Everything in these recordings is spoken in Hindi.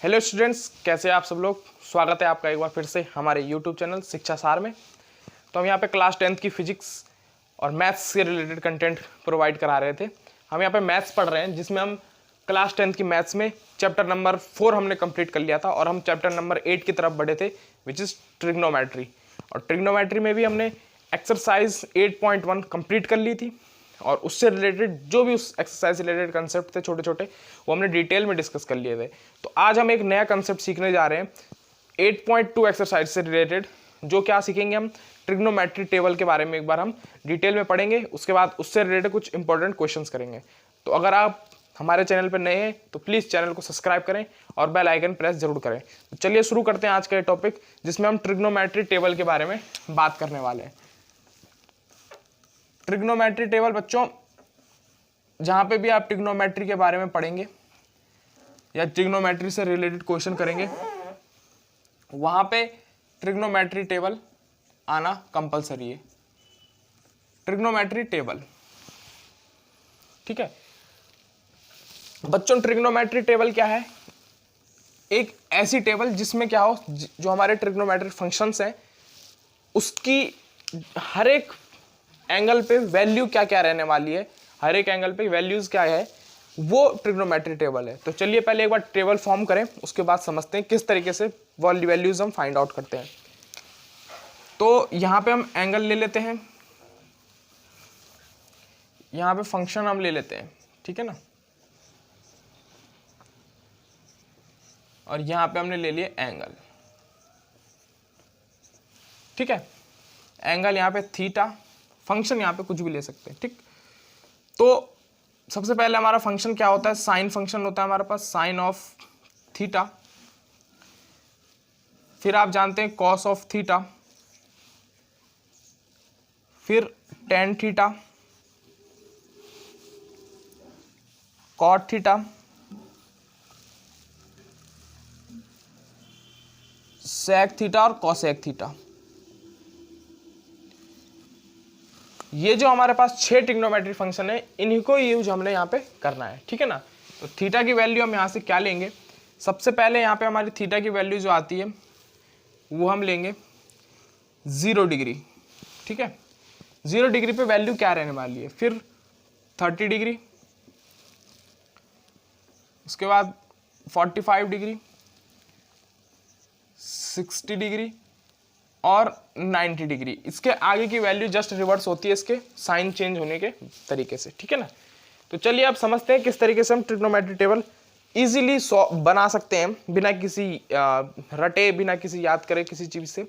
हेलो स्टूडेंट्स, कैसे हैं आप सब लोग। स्वागत है आपका एक बार फिर से हमारे यूट्यूब चैनल शिक्षा सार में। तो हम यहाँ पे क्लास 10th की फिजिक्स और मैथ्स से रिलेटेड कंटेंट प्रोवाइड करा रहे थे। हम यहाँ पे मैथ्स पढ़ रहे हैं, जिसमें हम क्लास 10th की मैथ्स में चैप्टर नंबर 4 हमने कंप्लीट कर लिया था और हम चैप्टर नंबर 8 की तरफ बढ़े थे, विच इज़ ट्रिग्नोमेट्री। और ट्रिग्नोमेट्री में भी हमने एक्सरसाइज 8.1 कंप्लीट कर ली थी और उससे रिलेटेड जो भी उस एक्सरसाइज से रिलेटेड कंसेप्ट थे छोटे छोटे, वो हमने डिटेल में डिस्कस कर लिए थे। तो आज हम एक नया कंसेप्ट सीखने जा रहे हैं 8.2 एक्सरसाइज से रिलेटेड। जो क्या सीखेंगे, हम ट्रिग्नोमेट्री टेबल के बारे में एक बार हम डिटेल में पढ़ेंगे। उसके बाद उससे रिलेटेड कुछ इंपॉर्टेंट क्वेश्चंस करेंगे। तो अगर आप हमारे चैनल पर नए हैं तो प्लीज़ चैनल को सब्सक्राइब करें और बेल आइकन प्रेस जरूर करें। तो चलिए शुरू करते हैं आज का ये टॉपिक, जिसमें हम ट्रिग्नोमेट्री टेबल के बारे में बात करने वाले हैं। ट्रिग्नोमेट्री टेबल बच्चों, जहाँ पे भी आप ट्रिग्नोमेट्री के बारे में पढ़ेंगे या ट्रिग्नोमेट्री से रिलेटेड क्वेश्चन करेंगे, वहाँ पे ट्रिग्नोमेट्री टेबल आना कंपलसरी है। ट्रिग्नोमेट्री टेबल, ठीक है बच्चों। ट्रिग्नोमेट्री टेबल क्या है? एक ऐसी टेबल जिसमें क्या हो, जो हमारे ट्रिग्नोमेट्रिक फंक्शंस हैं उसकी हर एक एंगल पे वैल्यू क्या क्या रहने वाली है, हर एक एंगल पे वैल्यूज क्या है, वो ट्रिग्नोमेट्री टेबल है। तो चलिए पहले एक बार टेबल फॉर्म करें, उसके बाद समझते हैं किस तरीके से वैल्यूज हम फाइंड आउट करते हैं। तो यहाँ पे हम एंगल ले लेते हैं, यहाँ पे फंक्शन हम ले लेते हैं, ठीक है ना। और यहाँ पे हमने ले लिए एंगल, ठीक है। एंगल यहाँ पे थीटा, फंक्शन यहाँ पे कुछ भी ले सकते हैं, ठीक। तो सबसे पहले हमारा फंक्शन क्या होता है? साइन फंक्शन होता है हमारे पास, साइन ऑफ थीटा। फिर आप जानते हैं कॉस ऑफ थीटा, फिर tan theta, cot theta, sec theta और कॉसेक थीटा। ये जो हमारे पास 6 ट्रिग्नोमेट्रिक फंक्शन है, इन्हीं को यूज हमने यहाँ पे करना है, ठीक है ना। तो थीटा की वैल्यू हम यहाँ से क्या लेंगे? सबसे पहले यहाँ पे हमारी थीटा की वैल्यू जो आती है वो हम लेंगे 0 डिग्री, ठीक है। 0 डिग्री पे वैल्यू क्या रहने वाली है? फिर 30 डिग्री, उसके बाद 45 डिग्री, 60 डिग्री और 90 डिग्री। इसके आगे की वैल्यू जस्ट रिवर्स होती है इसके साइन चेंज होने के तरीके से, ठीक है ना। तो चलिए आप समझते हैं किस तरीके से हम ट्रिग्नोमेट्री टेबल इजीली बना सकते हैं, बिना किसी रटे, बिना किसी याद करे किसी चीज से।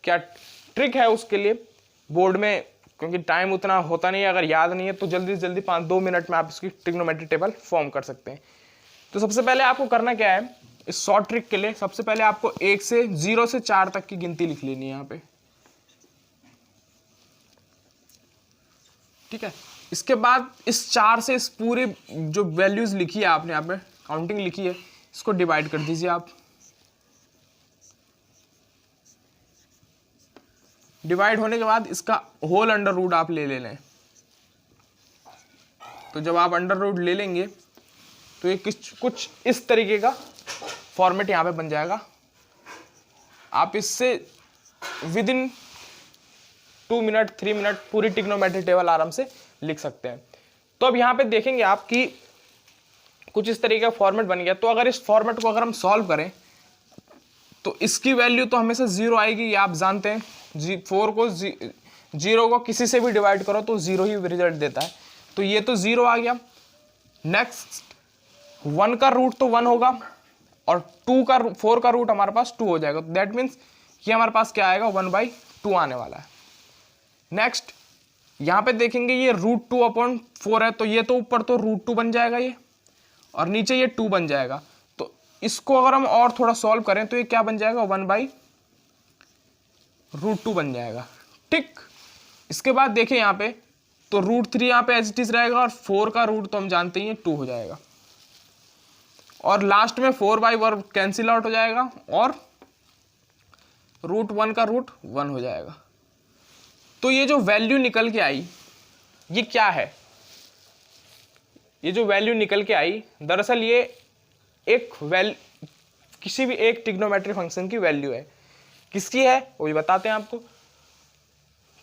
क्या ट्रिक है उसके लिए बोर्ड में, क्योंकि टाइम उतना होता नहीं है, अगर याद नहीं है तो जल्दी से जल्दी 5-2 मिनट में आप इसकी ट्रिग्नोमेट्री टेबल फॉर्म कर सकते हैं। तो सबसे पहले आपको करना क्या है इस शॉर्ट ट्रिक के लिए? सबसे पहले आपको 0 से 4 तक की गिनती लिख लेनी है यहाँ पे, ठीक है। इसके बाद इस 4 से इस पूरे जो वैल्यूज लिखी है आपने यहाँ पे काउंटिंग लिखी है, इसको डिवाइड कर दीजिए आप। डिवाइड होने के बाद इसका होल अंडर रूट आप ले लें। तो जब आप अंडर रूट ले लेंगे तो ये कुछ इस तरीके का फॉर्मेट यहाँ पे बन जाएगा। आप इससे विद इन 2 मिनट 3 मिनट पूरी ट्रिग्नोमेट्री टेबल आराम से लिख सकते हैं। तो अब यहाँ पे देखेंगे आप कि कुछ इस तरीके का फॉर्मेट बन गया। तो अगर इस फॉर्मेट को अगर हम सॉल्व करें तो इसकी वैल्यू तो हमेशा 0 आएगी, ये आप जानते हैं। 4 को 0 को किसी से भी डिवाइड करो तो 0 ही रिजल्ट देता है। तो ये तो 0 आ गया। नेक्स्ट 1 का रूट तो 1 होगा और 4 का रूट हमारे पास 2 हो जाएगा। तो दैट मीन्स ये हमारे पास क्या आएगा? 1/2 आने वाला है। नेक्स्ट यहाँ पे देखेंगे ये √2/4 है, तो ये तो ऊपर तो √2 बन जाएगा ये, और नीचे ये 2 बन जाएगा। तो इसको अगर हम और थोड़ा सॉल्व करें तो ये क्या बन जाएगा? 1/√2 बन जाएगा, ठीक। इसके बाद देखें यहाँ पे तो √3 यहाँ पे एज इट इज रहेगा और 4 का रूट तो हम जानते ही 2 हो जाएगा, और लास्ट में 4/1 कैंसिल आउट हो जाएगा और √1 का रूट 1 हो जाएगा। तो ये जो वैल्यू निकल के आई ये क्या है? ये जो वैल्यू निकल के आई दरअसल ये एक किसी भी एक ट्रिग्नोमेट्रिक फंक्शन की वैल्यू है। किसकी है वो भी बताते हैं आपको।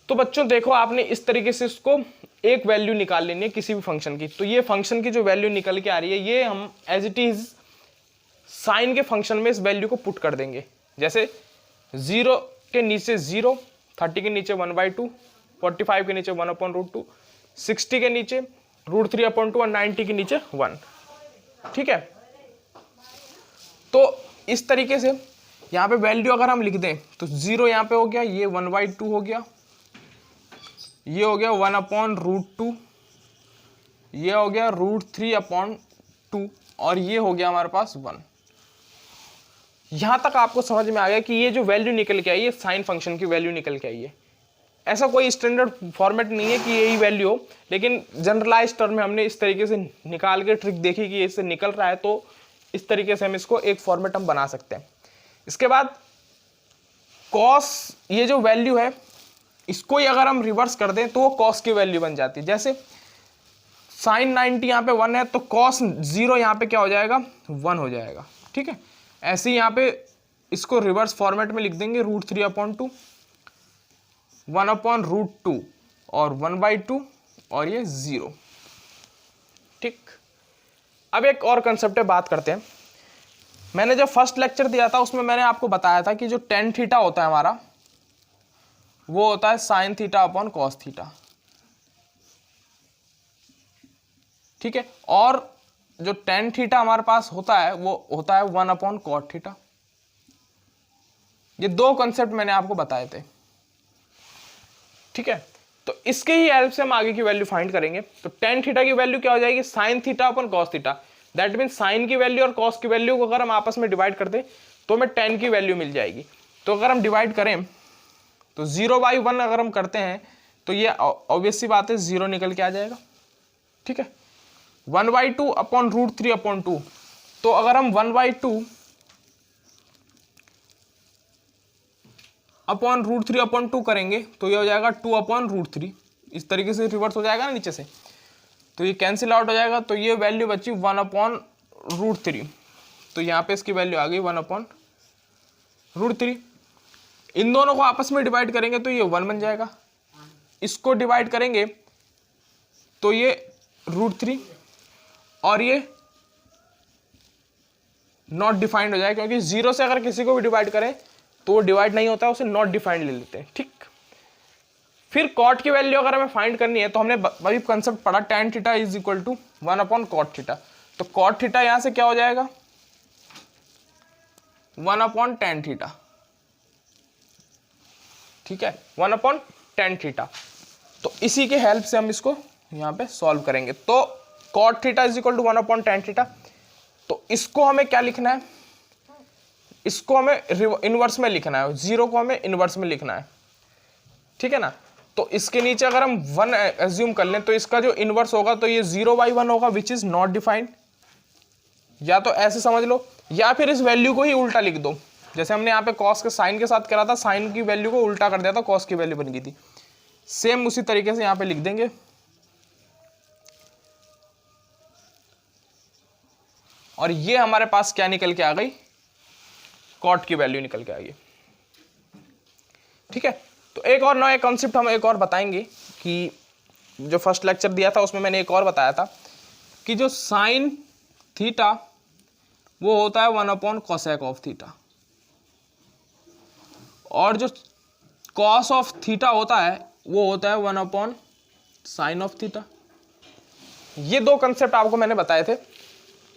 तो बच्चों देखो, आपने इस तरीके से इसको एक वैल्यू निकाल लेनी है किसी भी फंक्शन की। तो ये फंक्शन की जो वैल्यू निकल के आ रही है, ये हम एज इट इज साइन के फंक्शन में इस वैल्यू को पुट कर देंगे। जैसे 0 के नीचे 0, 30 के नीचे 1/2, 45 के नीचे 1/√2, 60 के नीचे √3/2 और 90 के नीचे 1। ठीक है, तो इस तरीके से यहाँ पे वैल्यू अगर हम लिख दें तो 0 यहाँ पे हो गया, ये 1/2 हो गया, ये हो गया 1/√2, ये हो गया √3/2 और ये हो गया हमारे पास 1। यहां तक आपको समझ में आ गया कि ये जो वैल्यू निकल के आई है साइन फंक्शन की वैल्यू निकल के आई है। ऐसा कोई स्टैंडर्ड फॉर्मेट नहीं है कि यही वैल्यू हो, लेकिन जनरलाइज टर्म में हमने इस तरीके से निकाल के ट्रिक देखी कि इससे निकल रहा है, तो इस तरीके से हम इसको एक फॉर्मेट हम बना सकते हैं। इसके बाद कॉस, ये जो वैल्यू है इसको ही अगर हम रिवर्स कर दें तो वो कॉस की वैल्यू बन जाती है। जैसे साइन 90 यहाँ पे 1 है तो कॉस 0 यहाँ पे क्या हो जाएगा, 1 हो जाएगा। ठीक है, ऐसे ही यहाँ पे इसको रिवर्स फॉर्मेट में लिख देंगे √3/2, 1/√2 और 1/2 और ये 0। ठीक, अब एक और कंसेप्ट पे बात करते हैं। मैंने जब फर्स्ट लेक्चर दिया था उसमें मैंने आपको बताया था कि जो tan थीटा होता है हमारा, वो होता है sin θ/cos θ। ठीक है, और जो tan थीटा हमारे पास होता है वो होता है 1/cot θ। ये दो कंसेप्ट मैंने आपको बताए थे। ठीक है, तो इसके ही हेल्प से हम आगे की वैल्यू फाइंड करेंगे। तो tan थीटा की वैल्यू क्या हो जाएगी, sin θ/cos θ। That mean sine की वैल्यू और कॉस की वैल्यू को अगर हम आपस में डिवाइड कर दें तो हमें tan की वैल्यू मिल जाएगी। तो अगर हम डिवाइड करें तो 0/1 अगर हम करते हैं तो ये ऑब्वियस सी बात है 0 निकल के आ जाएगा। ठीक है, 1/2/√3/2, तो अगर हम 1/2/√3/2 करेंगे तो ये हो जाएगा 2/√3। इस तरीके से रिवर्स हो जाएगा ना नीचे से, तो ये कैंसिल आउट हो जाएगा। तो ये वैल्यू बची 1/√3। तो यहाँ पे इसकी वैल्यू आ गई 1/√3। इन दोनों को आपस में डिवाइड करेंगे तो ये 1 बन जाएगा। इसको डिवाइड करेंगे तो ये √3 और ये नॉट डिफाइंड हो जाएगा, क्योंकि 0 से अगर किसी को भी डिवाइड करें तो वो डिवाइड नहीं होता है, उसे नॉट डिफाइंड ले लेते हैं। ठीक, फिर कॉट की वैल्यू अगर हमें फाइंड करनी है तो हमने वही कंसेप्ट पढ़ा, tan θ is equal to 1/cot θ। तो cot θ यहां से क्या हो जाएगा, 1/tan θ। ठीक है, 1/tan θ। तो इसी के हेल्प से हम इसको यहाँ पे सॉल्व करेंगे। तो cot θ is equal to 1/tan θ। तो इसको हमें क्या लिखना है, इसको हमें इनवर्स में लिखना है, 0 को हमें इनवर्स में लिखना है। ठीक है ना, तो इसके नीचे अगर हम 1 एज्यूम कर लें तो इसका जो इनवर्स होगा तो ये 0/1 होगा विच इज नॉट डिफाइंड। या तो ऐसे समझ लो या फिर इस वैल्यू को ही उल्टा लिख दो, जैसे हमने यहाँ पे कॉस के साइन के साथ करा था, साइन की वैल्यू को उल्टा कर दिया था, कॉस की वैल्यू बन गई थी। सेम उसी तरीके से यहाँ पे लिख देंगे। और ये हमारे पास क्या निकल के आ गई, कॉट की वैल्यू निकल के आ गई। ठीक है, तो एक और नया कॉन्सेप्ट हम एक और बताएंगे कि जो फर्स्ट लेक्चर दिया था उसमें मैंने एक और बताया था कि जो साइन थीटा वो होता है 1/cosec ऑफ थीटा, और जो कॉस ऑफ थीटा होता है वो होता है 1/sin ऑफ थीटा। ये दो कंसेप्ट आपको मैंने बताए थे,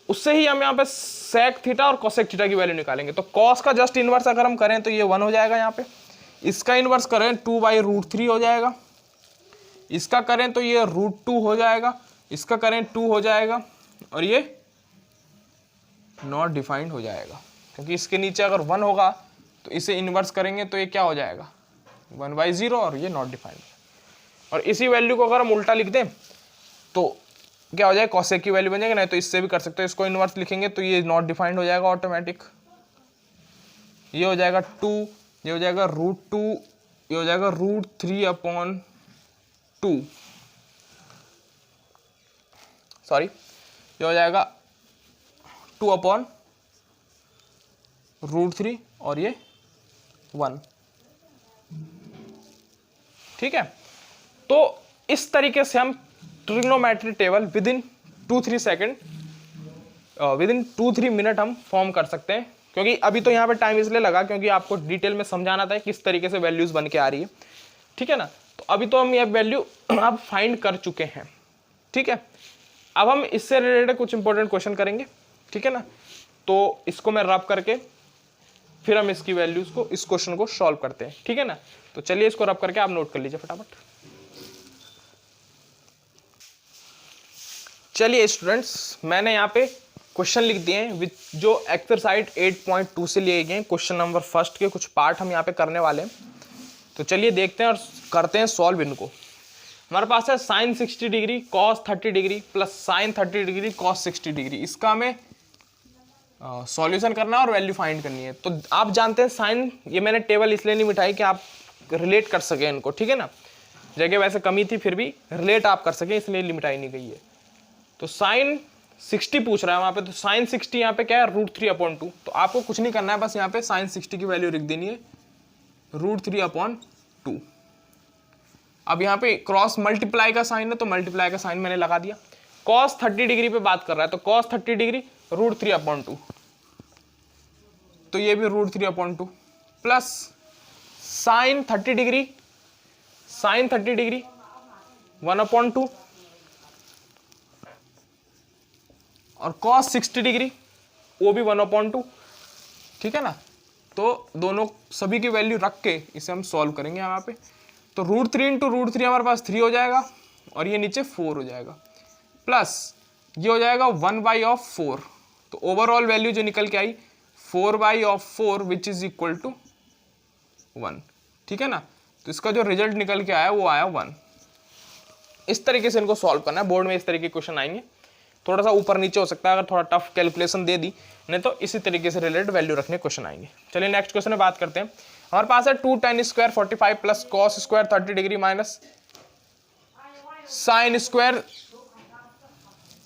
उससे ही हम यहाँ पे सेक थीटा और कोसेक थीटा की वैल्यू निकालेंगे। तो कॉस का जस्ट इनवर्स अगर हम करें तो ये 1 हो जाएगा, यहाँ पे इसका इनवर्स करें 2/√3 हो जाएगा, इसका करें तो ये √2 हो जाएगा, इसका करें 2 हो जाएगा, और ये नॉट डिफाइंड हो जाएगा, क्योंकि इसके नीचे अगर 1 होगा तो इसे इनवर्स करेंगे तो ये क्या हो जाएगा 1/0, और ये नॉट डिफाइंड। और इसी वैल्यू को अगर हम उल्टा लिख दें तो क्या हो जाएगा, कोसेक की वैल्यू बन जाएगी। नहीं तो इससे भी कर सकते हो, इसको इनवर्स लिखेंगे तो ये नॉट डिफाइंड हो जाएगा ऑटोमेटिक। ये हो जाएगा 2, ये हो जाएगा √2, ये हो जाएगा √3/2, सॉरी ये हो जाएगा 2/√3। √3 और ये 1। ठीक है, तो इस तरीके से हम trigonometry table with in 2-3 minute हम फॉर्म कर सकते हैं। क्योंकि अभी तो यहाँ पे टाइम इसलिए लगा क्योंकि आपको डिटेल में समझाना था किस तरीके से वैल्यूज बन के आ रही है। ठीक है ना, तो अभी तो हम ये वैल्यू अब फाइंड कर चुके हैं। ठीक है, अब हम इससे रिलेटेड कुछ इंपॉर्टेंट क्वेश्चन करेंगे। ठीक है ना, तो इसको मैं रब करके फिर हम इसकी वैल्यूज को, इस क्वेश्चन को सॉल्व करते हैं। ठीक है ना, तो चलिए इसको रब करके आप नोट कर लीजिए फटाफट। चलिए स्टूडेंट्स, मैंने यहाँ पे क्वेश्चन लिख दिए हैं विद जो एक्सरसाइज 8.2 से लिए गए क्वेश्चन नंबर फर्स्ट के कुछ पार्ट हम यहाँ पे करने वाले हैं। तो चलिए देखते हैं और करते हैं सॉल्व इनको। हमारे पास है sin 60 degree cos 30 degree plus sin 30 degree cos 60 degree. इसका हमें सॉल्यूशन करना है और वैल्यू फाइंड करनी है। तो आप जानते हैं साइन, ये मैंने टेबल इसलिए नहीं मिटाई कि आप रिलेट कर सके इनको। ठीक है ना, जगह वैसे कमी थी फिर भी रिलेट आप कर सके इसलिए लिमिटाई नहीं गई है। तो sin 60 पूछ रहा है वहाँ पे, तो sin 60 यहाँ पे क्या है √3/2। तो आपको कुछ नहीं करना है, बस यहाँ पे sin 60 की वैल्यू लिख देनी है √3/2। अब यहाँ पे क्रॉस मल्टीप्लाई का साइन है तो मल्टीप्लाई का साइन मैंने लगा दिया। cos 30 डिग्री पे बात कर रहा है तो cos 30 डिग्री √3/2, तो ये भी √3/2 प्लस sin 30 डिग्री 1/2 और cos 60 डिग्री वो भी 1/2। ठीक है ना, तो दोनों सभी की वैल्यू रख के इसे हम सॉल्व करेंगे यहाँ पे। तो √3 × √3 हमारे पास 3 हो जाएगा और ये नीचे 4 हो जाएगा प्लस ये हो जाएगा 1/4। तो ओवरऑल वैल्यू जो निकल के आई 4/4 विच इज इक्वल टू 1। ठीक है ना, तो इसका जो रिजल्ट निकल के आया वो आया 1। इस तरीके से इनको सॉल्व करना है। बोर्ड में इस तरीके के क्वेश्चन आएंगे, थोड़ा सा ऊपर नीचे हो सकता है अगर थोड़ा टफ कैलकुलेशन दे दी, नहीं तो इसी तरीके से रिलेटेड वैल्यू रखने क्वेश्चन आएंगे। चलिए नेक्स्ट क्वेश्चन में बात करते हैं। हमारे पास है 2 tan square 45 plus cos square 30 degree minus sin square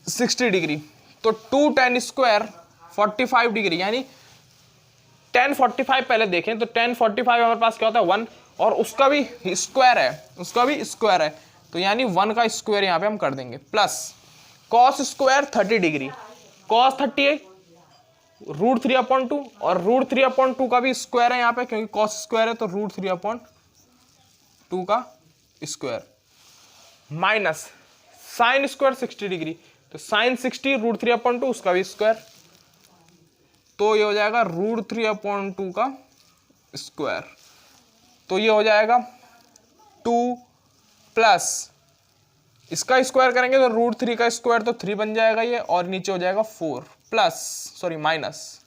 60 degree. तो 2 tan स्क्वायर 45 डिग्री यानी tan 45 पहले देखें तो tan 45 हमारे पास क्या होता है 1 और उसका भी स्क्वायर है, तो यानी 1 का स्क्वायर यहाँ पे हम कर देंगे plus cos square 30 degree, cos 30 है √3/2 और √3/2 का भी स्क्वायर है यहाँ पे क्योंकि cos स्क्वायर है तो √3/2 का square minus sin square 60 degree, तो sin 60 √3/2 उसका भी स्क्वायर, तो ये हो जाएगा √3/2 का स्क्वायर। तो ये हो जाएगा 2 प्लस इसका स्क्वायर करेंगे तो √3 का स्क्वायर तो 3 बन जाएगा ये और नीचे हो जाएगा 4 माइनस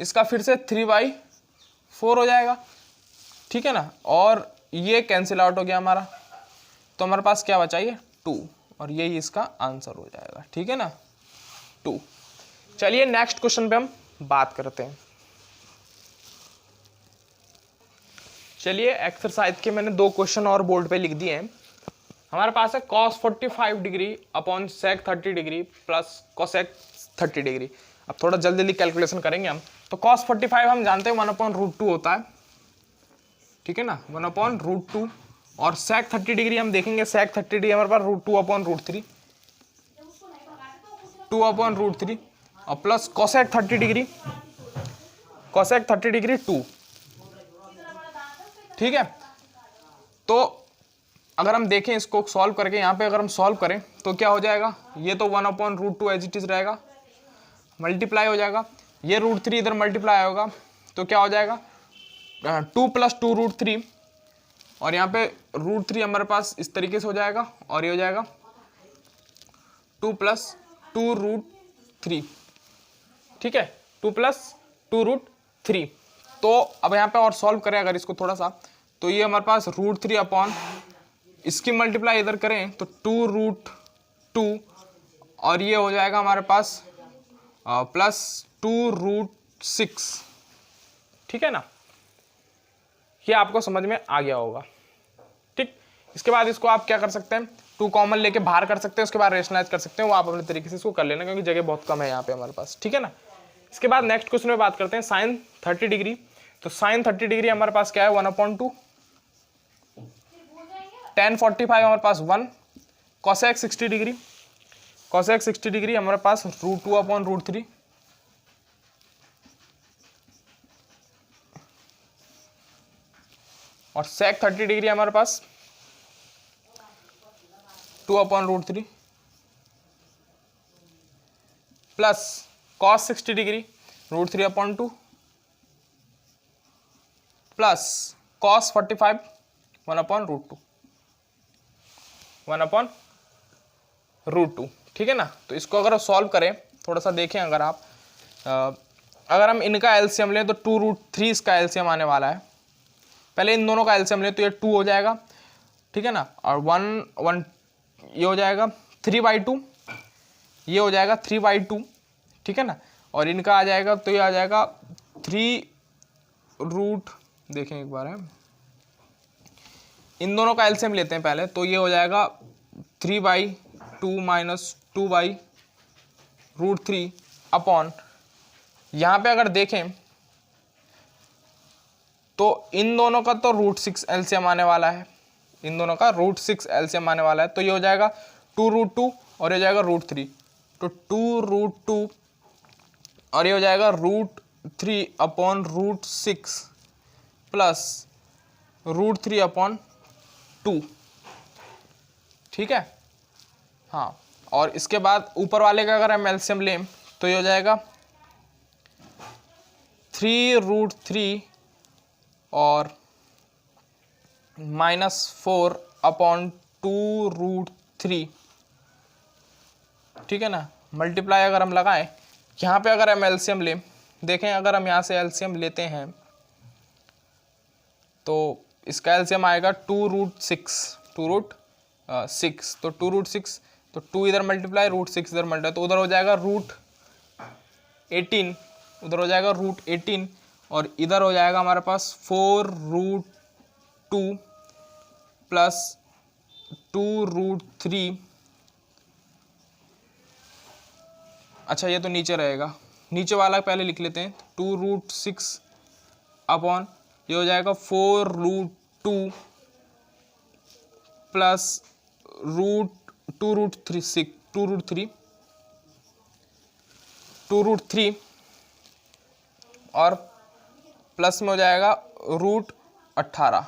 इसका फिर से 3/4 हो जाएगा। ठीक है ना, और ये कैंसिल आउट हो गया हमारा, तो हमारे पास क्या बचा ये 2 और यही इसका आंसर हो जाएगा। ठीक है ना 2। चलिए नेक्स्ट क्वेश्चन पे हम बात करते हैं। चलिए एक्सरसाइज के मैंने 2 क्वेश्चन और बोर्ड पे लिख दिए हैं। हमारे पास है cos 45 degree upon sec 30 degree plus cosec 30 degree. अब थोड़ा जल्दी कैलकुलेशन करेंगे हम। तो cos 45 हम जानते हैं 1/√2 होता है। ठीक है ना, 1/√2 और sec 30 डिग्री हम देखेंगे sec 30 डिग्री हमारे पास √2/√3 2/√3 और प्लस cosec 30 डिग्री 2। ठीक है, तो अगर हम देखें इसको सॉल्व करके यहाँ पे अगर हम सॉल्व करें तो क्या हो जाएगा, ये तो 1/√2 एज इट इज रहेगा, मल्टीप्लाई हो जाएगा, ये √3 इधर मल्टीप्लाई होगा तो क्या हो जाएगा 2 + 2 √3 और यहाँ पे √3 हमारे पास इस तरीके से हो जाएगा और ये हो जाएगा 2 + 2 √3। ठीक है, 2 + 2 √3। तो अब यहाँ पे और सॉल्व करें अगर इसको थोड़ा सा, तो ये हमारे पास √3 अपॉन इसकी मल्टीप्लाई इधर करें तो 2√2 और ये हो जाएगा हमारे पास प्लस 2√6। ठीक है ना, ये आपको समझ में आ गया होगा। ठीक, इसके बाद इसको आप क्या कर सकते हैं 2 कॉमन लेके बाहर कर सकते हैं, उसके बाद रेशनलाइज कर सकते हैं, वो आप अपने तरीके से इसको कर लेना क्योंकि जगह बहुत कम है यहाँ पे हमारे पास। ठीक है ना, इसके बाद नेक्स्ट क्वेश्चन में बात करते हैं साइन 30 डिग्री। तो साइन 30 डिग्री हमारे पास क्या है 1/2, tan 45 हमारे पास 1, cosec 60 डिग्री, cosec 60 डिग्री हमारे पास √2/√3, और sec 30 डिग्री हमारे पास 2/√3 plus cos 60 degree √3/2 plus cos 45 1/√2 1/√2। ठीक है ना। तो इसको अगर सॉल्व करें, थोड़ा सा देखें, अगर आप अगर हम इनका एलसीएम लें तो 2√3 इसका एलसीएम आने वाला है। पहले इन दोनों का एलसीएम लें तो ये 2 हो जाएगा, ठीक है ना, और 1 ये हो जाएगा 3/2, ये हो जाएगा 3/2, ठीक है ना, और इनका आ जाएगा तो ये आ जाएगा 3 देखें एक बार है, इन दोनों का एलसीएम लेते हैं पहले, तो ये हो जाएगा 3/2 माइनस 2/√3 अपॉन, यहाँ पे अगर देखें तो इन दोनों का तो √6 एलसीएम आने वाला है, इन दोनों का √6 एलसीएम आने वाला है, तो ये हो जाएगा 2√2 और ये हो जाएगा √3, तो 2√2 और ये हो जाएगा √3/√6 प्लस √3/2, ठीक है। हाँ, और इसके बाद ऊपर वाले का अगर हम एलसीएम लें तो ये हो जाएगा 3√3 और -4/2√3, ठीक है ना, मल्टीप्लाई अगर हम लगाएं, यहाँ पे अगर हम एलसीएम लें, देखें अगर हम यहाँ से एलसीएम लेते हैं तो इसका एलसीएम आएगा 2√6 तो 2√6, तो 2 इधर मल्टीप्लाई, √6 इधर मल्टीप्लाई, तो उधर हो जाएगा √18, उधर हो जाएगा √18 और इधर हो जाएगा हमारे पास 4√2 प्लस 2√3। अच्छा, ये तो नीचे रहेगा, नीचे वाला पहले लिख लेते हैं, 2√6 अपॉन ये हो जाएगा 4√2 प्लस √3 और प्लस में हो जाएगा √18,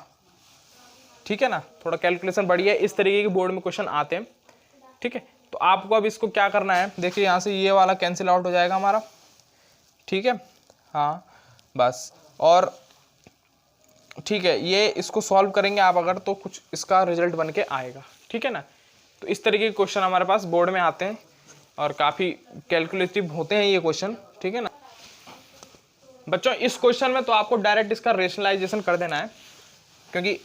ठीक है ना। थोड़ा कैलकुलेशन बढ़िया, इस तरीके के बोर्ड में क्वेश्चन आते हैं, ठीक है। तो आपको अब इसको क्या करना है, देखिए यहाँ से ये वाला कैंसिल आउट हो जाएगा हमारा, ठीक है, हाँ बस, और ठीक है, ये इसको सॉल्व करेंगे आप अगर, तो कुछ इसका रिजल्ट बन के आएगा, ठीक है ना। तो इस तरीके के क्वेश्चन हमारे पास बोर्ड में आते हैं और काफ़ी कैलकुलेटिव होते हैं ये क्वेश्चन, ठीक है ना बच्चों। इस क्वेश्चन में तो आपको डायरेक्ट इसका रेशनलाइजेशन कर देना है, क्योंकि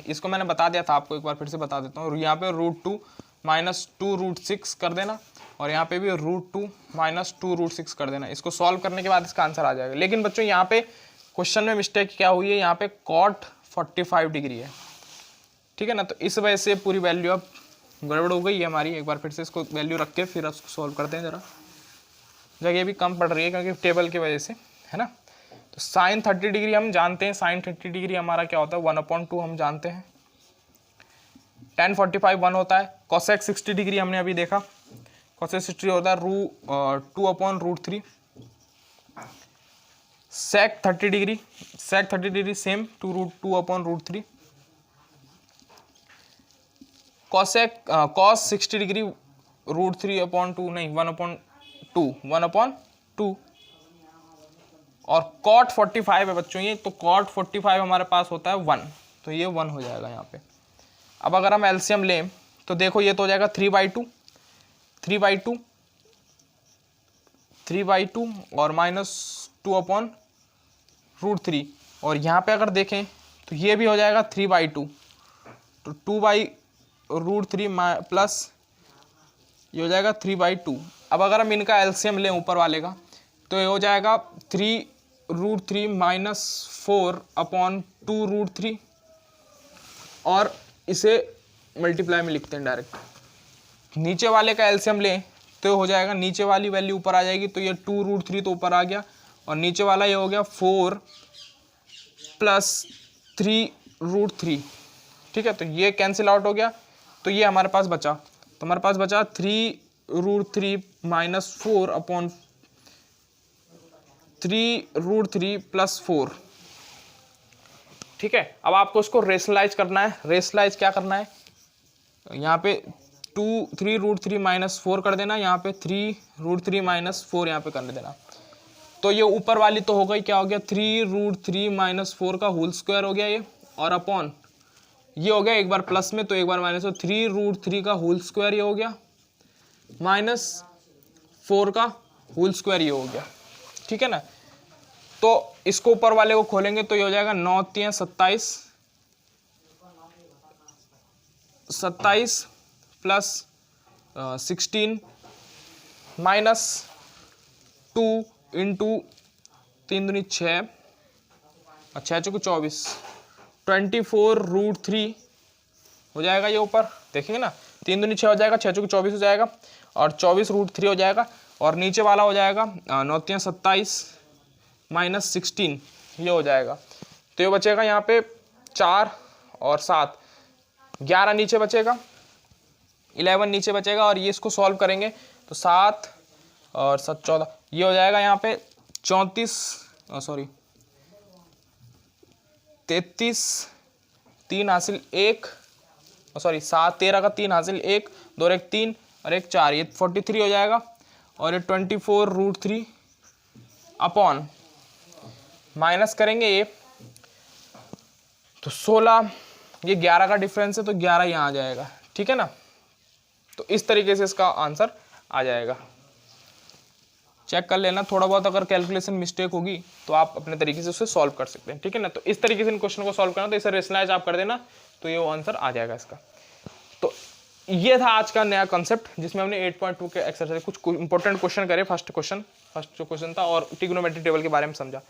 इसको मैंने बता दिया था आपको, एक बार फिर से बता देता हूँ। यहाँ पे √2 माइनस 2√6 कर देना और यहाँ पे भी √2 माइनस 2√6 कर देना। इसको सॉल्व करने के बाद इसका आंसर आ जाएगा। लेकिन बच्चों यहाँ पे क्वेश्चन में मिस्टेक क्या हुई है, यहाँ पे cot 45 डिग्री है, ठीक है ना, तो इस वजह से पूरी वैल्यू अब गड़बड़ हो गई है हमारी। एक बार फिर से इसको वैल्यू रख के फिर उसको सॉल्व करते हैं, ज़रा जगह भी कम पड़ रही है क्योंकि टेबल की वजह से, है ना। तो साइन 30 डिग्री हम जानते हैं, साइन 30 डिग्री हमारा क्या होता है 1/2 हम जानते हैं, tan 45 1 होता है, cosec 60 डिग्री हमने अभी देखा, cosec 60 होता है 2/√3, sec 30 degree same 2/√3, cos 60 degree √3/2 नहीं 1/2 और cot 45 है बच्चों ये, तो cot 45 हमारे पास होता है 1, तो ये 1 हो जाएगा यहाँ पे। अब अगर हम एलसीएम लें तो देखो ये तो हो जाएगा 3/2 और -2/√3, और यहाँ पे अगर देखें तो ये भी हो जाएगा 3/2, तो 2/√3 प्लस ये हो जाएगा 3/2। अब अगर हम इनका एलसीएम लें ऊपर वाले का तो ये हो जाएगा 3√3 माइनस 4/2√3 और इसे मल्टीप्लाई में लिखते हैं डायरेक्ट। नीचे वाले का एलसीएम लें तो हो जाएगा नीचे वाली वैल्यू ऊपर आ जाएगी, तो ये 2√3 तो ऊपर आ गया, और नीचे वाला ये हो गया 4 + 3√3। ठीक है, तो ये कैंसिल आउट हो गया, तो ये हमारे पास बचा, तो हमारे पास बचा 3√3 - 4 अपॉन 3√3 + 4। ठीक है, अब आपको उसको रेशनलाइज करना है। रेशनलाइज क्या करना है, यहाँ पे 3√3 - 4 कर देना, यहाँ पे 3√3 - 4 यहाँ पे कर देना। तो ये ऊपर वाली तो हो गई, क्या हो गया 3√3 - 4 का होल स्क्वायर हो गया ये, और अपॉन ये हो गया एक बार प्लस में तो एक बार माइनस, तो 3√3 का होल स्क्वायर ये हो गया -4 का होल स्क्वायर ये हो गया। ठीक है ना, तो इसको ऊपर वाले को खोलेंगे तो ये हो जाएगा 9 × 3 = 27 + 16 -2 × 3 दूनी 6 और 6 × 24 24√3 हो जाएगा ये ऊपर, देखेंगे ना 3 दूनी 6 हो जाएगा, 6 × 24 हो जाएगा, और 24√3 हो जाएगा, और नीचे वाला हो जाएगा 9 × 3 = 27 - 16 ये हो जाएगा। तो ये बचेगा यहाँ पे 4 और 7, 11 नीचे बचेगा, 11 नीचे बचेगा, और ये इसको सॉल्व करेंगे तो 7 और 7 14 ये हो जाएगा यहाँ पे 33 3 हासिल 1 7 13 का 3 हासिल 1 2 और 1 3 और 1 4, ये 43 हो जाएगा, और ये 24√3 अपॉन माइनस करेंगे ये तो 16, ये 11 का डिफरेंस है तो 11 यहाँ आ जाएगा। ठीक है ना, तो इस तरीके से इसका आंसर आ जाएगा। चेक कर लेना, थोड़ा बहुत अगर कैलकुलेशन मिस्टेक होगी तो आप अपने तरीके से उसे सॉल्व कर सकते हैं। ठीक है ना, तो इस तरीके से इन क्वेश्चन को सॉल्व करना, तो इसे रेशनलाइज आप कर देना तो ये वो आंसर आ जाएगा इसका। तो ये था आज का नया कॉन्सेप्ट, जिसमें हमने 8.2 के एक्सरसाइज कुछ इंपॉर्टेंट क्वेश्चन करे। फर्स्ट जो क्वेश्चन था, और ट्रिग्नोमेट्रिक टेबल के बारे में समझा।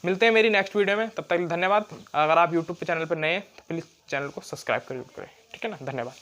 मिलते हैं मेरी नेक्स्ट वीडियो में, तब तक धन्यवाद। अगर आप यूट्यूब पे चैनल पर नए हैं तो प्लीज़ चैनल को सब्सक्राइब करें। ठीक है ना, धन्यवाद।